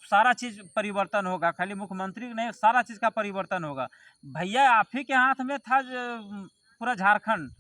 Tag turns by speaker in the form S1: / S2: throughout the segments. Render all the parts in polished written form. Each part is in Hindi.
S1: सारा चीज़ परिवर्तन होगा, खाली मुख्यमंत्री नहीं सारा चीज़ का परिवर्तन होगा। भैया आप ही के हाथ में था पूरा झारखंड,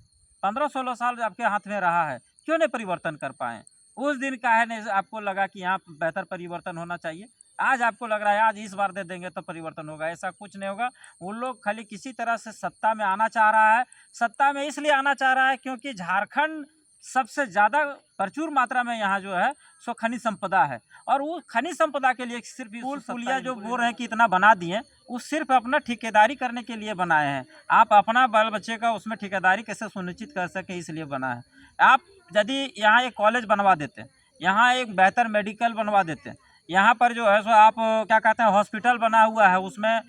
S1: 15-16 साल आपके हाथ में रहा है, क्यों नहीं परिवर्तन कर पाए? उस दिन काहे नहीं आपको लगा कि यहाँ बेहतर परिवर्तन होना चाहिए? आज आपको लग रहा है आज इस बार दे देंगे तो परिवर्तन होगा, ऐसा कुछ नहीं होगा। वो लोग खाली किसी तरह से सत्ता में आना चाह रहा है, सत्ता में इसलिए आना चाह रहा है क्योंकि झारखंड सबसे ज़्यादा प्रचुर मात्रा में यहाँ जो है सो खनिज संपदा है, और वो खनिज संपदा के लिए सिर्फ पुल पुलिया जो बोल रहे हैं कि इतना बना दिए, वो सिर्फ अपना ठेकेदारी करने के लिए बनाए हैं। आप अपना बाल बच्चे का उसमें ठेकेदारी कैसे सुनिश्चित कर सके इसलिए बना है। आप यदि यहाँ एक कॉलेज बनवा देते, यहाँ एक बेहतर मेडिकल बनवा देते, यहाँ पर जो है सो आप क्या कहते हैं हॉस्पिटल बना हुआ है उसमें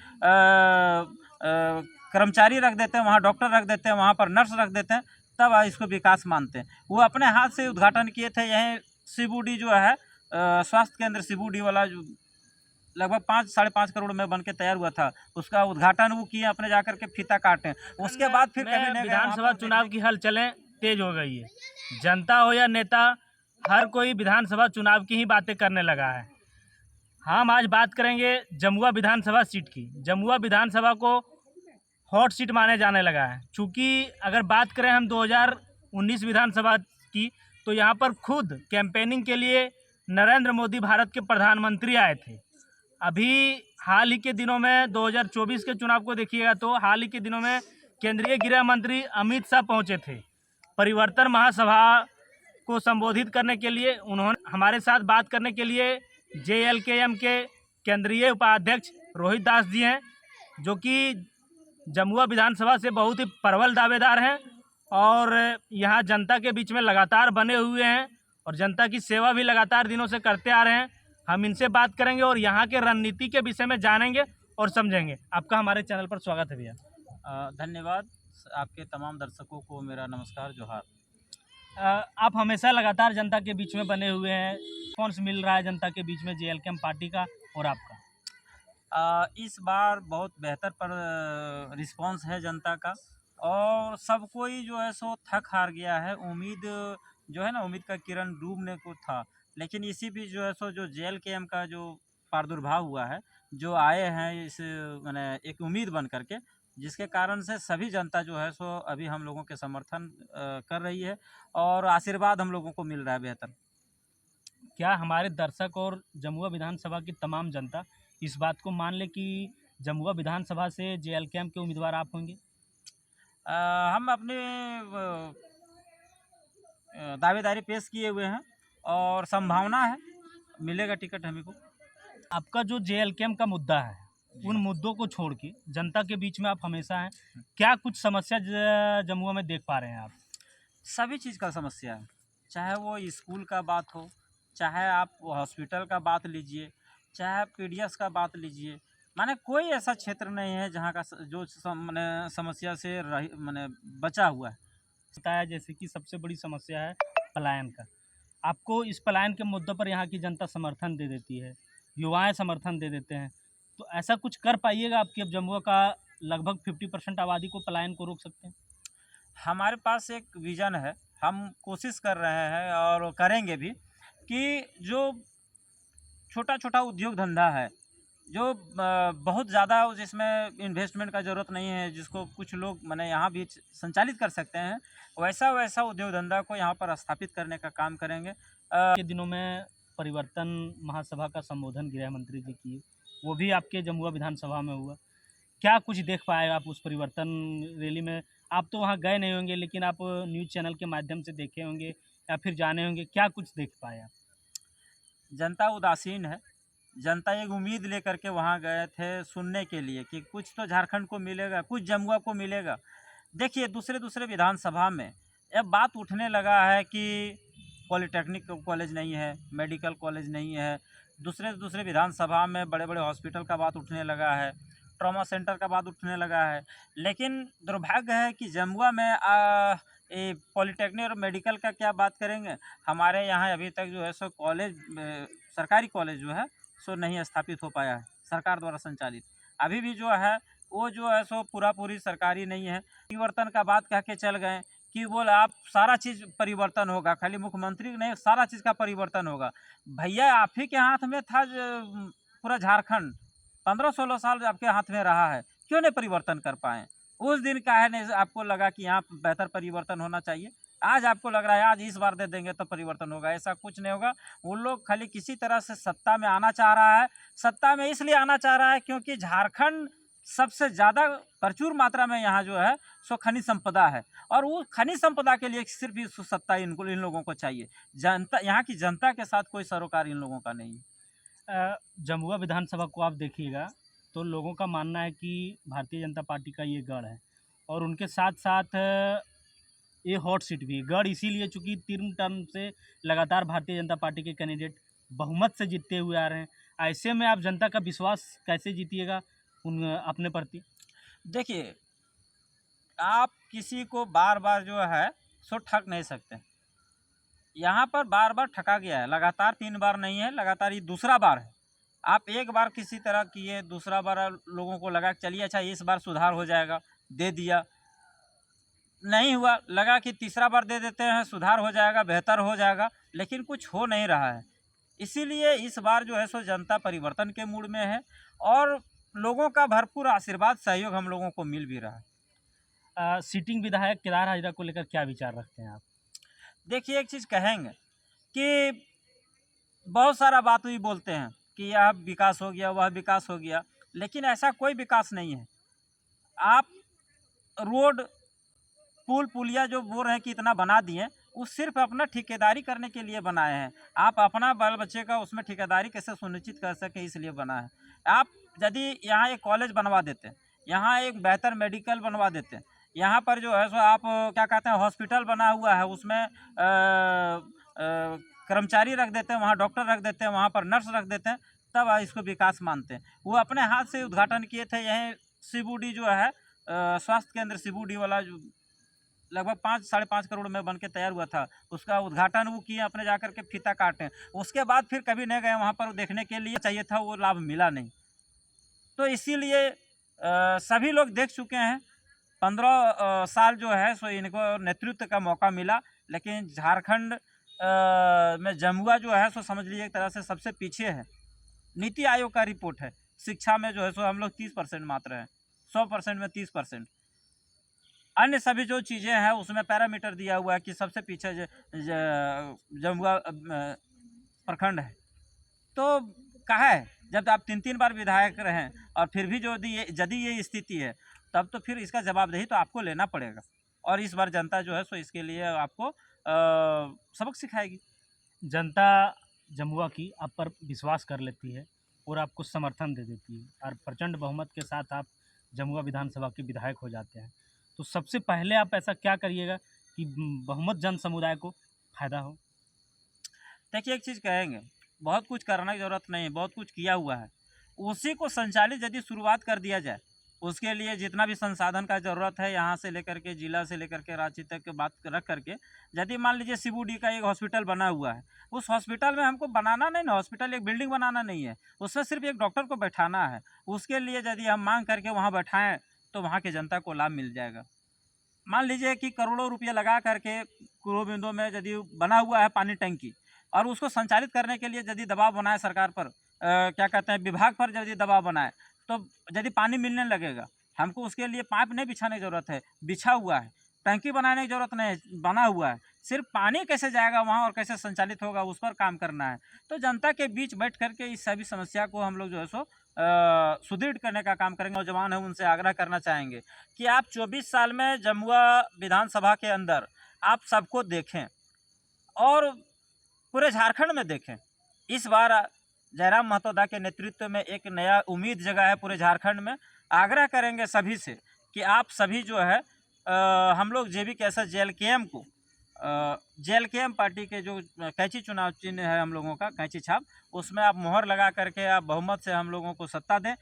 S1: कर्मचारी रख देते हैं, वहाँ डॉक्टर रख देते हैं, वहाँ पर नर्स रख देते हैं, तब इसको विकास मानते हैं। वो अपने हाथ से उद्घाटन किए थे, यहीं शिबूडी जो है स्वास्थ्य केंद्र शिबूडी वाला जो लगभग 5-5.5 करोड़ में बन के तैयार हुआ था, उसका उद्घाटन वो किए, अपने जाकर के फीता काटे, उसके बाद फिर कभी नहीं
S2: विधानसभा चुनाव की हलचलें तेज हो गई है। जनता हो या नेता, हर कोई विधानसभा चुनाव की ही बातें करने लगा है। हम आज बात करेंगे जमुआ विधानसभा सीट की। जमुआ विधानसभा को हॉट सीट माने जाने लगा है, चूँकि अगर बात करें हम 2019 विधानसभा की, तो यहाँ पर खुद कैंपेनिंग के लिए नरेंद्र मोदी भारत के प्रधानमंत्री आए थे। अभी हाल ही के दिनों में 2024 के चुनाव को देखिएगा तो हाल ही के दिनों में केंद्रीय गृह मंत्री अमित शाह पहुँचे थे परिवर्तन महासभा को संबोधित करने के लिए। उन्होंने हमारे साथ बात करने के लिए JLKM के केंद्रीय उपाध्यक्ष रोहित दास जी हैं, जो कि जमुआ विधानसभा से बहुत ही प्रबल दावेदार हैं और यहाँ जनता के बीच में लगातार बने हुए हैं और जनता की सेवा भी लगातार दिनों से करते आ रहे हैं। हम इनसे बात करेंगे और यहाँ के रणनीति के विषय में जानेंगे और समझेंगे। आपका हमारे चैनल पर स्वागत है भैया।
S1: धन्यवाद। आपके तमाम दर्शकों को मेरा नमस्कार, जोहार।
S2: आप हमेशा लगातार जनता के बीच में बने हुए हैं, कौन सा मिल रहा है जनता के बीच में JLKM पार्टी का और आपका?
S1: इस बार बहुत बेहतर पर रिस्पांस है जनता का, और सब कोई जो है सो थक हार गया है। उम्मीद जो है ना, उम्मीद का किरण डूबने को था, लेकिन इसी बीच जो है सो जो JLKM का जो प्रादुर्भाव हुआ है, जो आए हैं इस मैंने एक उम्मीद बन करके, जिसके कारण से सभी जनता जो है सो अभी हम लोगों के समर्थन कर रही है और आशीर्वाद हम लोगों को मिल रहा है बेहतर।
S2: क्या हमारे दर्शक और जमुआ विधानसभा की तमाम जनता इस बात को मान ले कि जमुआ विधानसभा से JLKM के उम्मीदवार आप होंगे?
S1: हम अपने दावेदारी पेश किए हुए हैं और संभावना है मिलेगा टिकट हमें को।
S2: आपका जो JLKM का मुद्दा है, उन मुद्दों को छोड़ के जनता के बीच में आप हमेशा हैं, क्या कुछ समस्या जमुआ में देख पा रहे हैं आप?
S1: सभी चीज़ का समस्या है, चाहे वो स्कूल का बात हो, चाहे आप हॉस्पिटल का बात लीजिए, चाहे आप PDS का बात लीजिए, माने कोई ऐसा क्षेत्र नहीं है जहाँ का जो माने समस्या से माने बचा हुआ है।
S2: बताया जैसे कि सबसे बड़ी समस्या है पलायन का। आपको इस पलायन के मुद्दों पर यहाँ की जनता समर्थन दे देती है, युवाएं समर्थन दे देते हैं, तो ऐसा कुछ कर पाइएगा आपकी अब जमुआ का लगभग 50% आबादी को पलायन को रोक सकते हैं?
S1: हमारे पास एक विज़न है, हम कोशिश कर रहे हैं और करेंगे भी, कि जो छोटा-छोटा उद्योग धंधा है, जो बहुत ज़्यादा जिसमें इन्वेस्टमेंट का ज़रूरत नहीं है, जिसको कुछ लोग माने यहाँ भी संचालित कर सकते हैं, वैसा उद्योग धंधा को यहाँ पर स्थापित करने का काम करेंगे।
S2: के दिनों में परिवर्तन महासभा का संबोधन गृह मंत्री जी किए, वो भी आपके जमुआ विधानसभा में हुआ। क्या कुछ देख पाए आप उस परिवर्तन रैली में? आप तो वहाँ गए नहीं होंगे, लेकिन आप न्यूज़ चैनल के माध्यम से देखे होंगे या फिर जाने होंगे, क्या कुछ देख पाए आप?
S1: जनता उदासीन है, जनता एक उम्मीद लेकर के वहाँ गए थे सुनने के लिए कि कुछ तो झारखंड को मिलेगा, कुछ जमुआ को मिलेगा। देखिए दूसरे विधानसभा में अब बात उठने लगा है कि पॉलिटेक्निक कॉलेज नहीं है, मेडिकल कॉलेज नहीं है, दूसरे विधानसभा में बड़े-बड़े हॉस्पिटल का बात उठने लगा है, ट्रॉमा सेंटर का बात उठने लगा है। लेकिन दुर्भाग्य है कि जमुआ में ये पॉलिटेक्निक और मेडिकल का क्या बात करेंगे। हमारे यहाँ अभी तक जो है सो कॉलेज सरकारी कॉलेज जो है सो नहीं स्थापित हो पाया है, सरकार द्वारा संचालित। अभी भी जो है वो जो है सो पूरी सरकारी नहीं है। परिवर्तन का बात कह के चल गए कि बोले आप सारा चीज़ परिवर्तन होगा, खाली मुख्यमंत्री नहीं सारा चीज़ का परिवर्तन होगा। भैया आप ही के हाथ में था पूरा झारखंड 15-16 साल आपके हाथ में रहा है, क्यों नहीं परिवर्तन कर पाए? उस दिन काहे नहीं आपको लगा कि यहाँ बेहतर परिवर्तन होना चाहिए? आज आपको लग रहा है आज इस बार दे देंगे तो परिवर्तन होगा, ऐसा कुछ नहीं होगा। वो लोग खाली किसी तरह से सत्ता में आना चाह रहा है। सत्ता में इसलिए आना चाह रहा है क्योंकि झारखंड सबसे ज़्यादा प्रचुर मात्रा में यहाँ जो है सो खनिज संपदा है, और वो खनिज संपदा के लिए सिर्फ इस सत्ता इन लोगों को चाहिए। जनता, यहाँ की जनता के साथ कोई सरोकार इन लोगों का नहीं है।
S2: जमुआ विधानसभा को आप देखिएगा तो लोगों का मानना है कि भारतीय जनता पार्टी का ये गढ़ है, और उनके साथ साथ ये हॉट सीट भी है। गढ़ इसीलिए चूँकि 3 टर्म से लगातार भारतीय जनता पार्टी के कैंडिडेट बहुमत से जीतते हुए आ रहे हैं। ऐसे में आप जनता का विश्वास कैसे जीतिएगा उन अपने प्रति?
S1: देखिए, आप किसी को बार बार जो है सो ठग नहीं सकते। यहाँ पर बार बार ठगा गया है, लगातार 3 बार नहीं है, लगातार ये दूसरा बार है। आप एक बार किसी तरह किए, दूसरा बार लोगों को लगा कि चलिए अच्छा इस बार सुधार हो जाएगा, दे दिया, नहीं हुआ, लगा कि तीसरा बार दे देते हैं, सुधार हो जाएगा, बेहतर हो जाएगा, लेकिन कुछ हो नहीं रहा है। इसीलिए इस बार जो है सो जनता परिवर्तन के मूड में है, और लोगों का भरपूर आशीर्वाद सहयोग हम लोगों को मिल भी रहा है।
S2: सिटिंग विधायक केदार हाजरा को लेकर क्या विचार रखते हैं आप?
S1: देखिए, एक चीज़ कहेंगे कि बहुत सारा बात भी बोलते हैं कि यह विकास हो गया, वह विकास हो गया, लेकिन ऐसा कोई विकास नहीं है। आप रोड, पुल पुलिया जो बोल रहे हैं कि इतना बना दिए, वो सिर्फ अपना ठेकेदारी करने के लिए बनाए हैं। आप अपना बाल बच्चे का उसमें ठेकेदारी कैसे सुनिश्चित कर सकें, इसलिए बना है। आप यदि यहाँ एक कॉलेज बनवा देते, यहाँ एक बेहतर मेडिकल बनवा देते, यहाँ पर जो है सो आप क्या कहते हैं हॉस्पिटल बना हुआ है, उसमें कर्मचारी रख देते हैं, वहाँ डॉक्टर रख देते हैं, वहाँ पर नर्स रख देते हैं, तब इसको विकास मानते हैं। वो अपने हाथ से उद्घाटन किए थे। यहीं शिबूडी जो है स्वास्थ्य केंद्र शिबूडी वाला, जो लगभग 5-5.5 करोड़ में बन के तैयार हुआ था, उसका उद्घाटन वो किए, अपने जाकर के फीता काटे। उसके बाद फिर कभी नहीं गए वहाँ पर देखने के लिए, चाहिए था वो लाभ मिला नहीं। तो इसीलिए सभी लोग देख चुके हैं। 15 साल जो है सो इनको नेतृत्व का मौका मिला, लेकिन झारखंड में जमुआ जो है सो समझ लीजिए एक तरह से सबसे पीछे है। नीति आयोग का रिपोर्ट है, शिक्षा में जो है सो हम लोग 30% मात्र हैं, 100% में 30%। अन्य सभी जो चीज़ें हैं उसमें पैरामीटर दिया हुआ है कि सबसे पीछे जमुआ प्रखंड है। तो कहा है, जब आप 3 बार विधायक रहें और फिर भी यदि ये स्थिति है, तब तो फिर इसका जवाबदेही तो आपको लेना पड़ेगा, और इस बार जनता जो है सो इसके लिए आपको सबक सिखाएगी।
S2: जनता जमुआ की आप पर विश्वास कर लेती है और आपको समर्थन दे देती है, और प्रचंड बहुमत के साथ आप जमुआ विधानसभा के विधायक हो जाते हैं। तो सबसे पहले आप ऐसा क्या करिएगा कि बहुमत जन समुदाय को फ़ायदा हो?
S1: देखिए, एक चीज़ कहेंगे, बहुत कुछ करने की ज़रूरत नहीं है, बहुत कुछ किया हुआ है। उसी को संचालित यदि शुरुआत कर दिया जाए, उसके लिए जितना भी संसाधन का ज़रूरत है, यहाँ से लेकर के जिला से लेकर के राज्य तक की बात रख करके, यदि मान लीजिए शिबूडी का एक हॉस्पिटल बना हुआ है, उस हॉस्पिटल में हमको बनाना नहीं ना, हॉस्पिटल एक बिल्डिंग बनाना नहीं है, उसमें सिर्फ एक डॉक्टर को बैठाना है। उसके लिए यदि हम मांग करके वहाँ बैठाएँ तो वहाँ की जनता को लाभ मिल जाएगा। मान लीजिए कि करोड़ों रुपये लगा करके कुरों में यदि बना हुआ है पानी टंकी, और उसको संचालित करने के लिए यदि दबाव बनाए सरकार पर, क्या कहते हैं विभाग पर यदि दबाव बनाए, तो यदि पानी मिलने लगेगा, हमको उसके लिए पाइप नहीं बिछाने की ज़रूरत है, बिछा हुआ है। टंकी बनाने की ज़रूरत नहीं है, बना हुआ है। सिर्फ पानी कैसे जाएगा वहाँ और कैसे संचालित होगा, उस पर काम करना है। तो जनता के बीच बैठ करके इस सभी समस्या को हम लोग जो है सो सुदृढ़ करने का काम करेंगे। नौजवान हैं, उनसे आग्रह करना चाहेंगे कि आप 24 साल में जमुआ विधानसभा के अंदर आप सबको देखें, और पूरे झारखंड में देखें। इस बार जयराम महतोदा के नेतृत्व में एक नया उम्मीद जगा है पूरे झारखंड में। आग्रह करेंगे सभी से कि आप सभी जो है हम लोग JBKS JLKM को, JLKM पार्टी के जो कैंची चुनाव चिन्ह है हम लोगों का, कैंची छाप, उसमें आप मोहर लगा करके आप बहुमत से हम लोगों को सत्ता दें।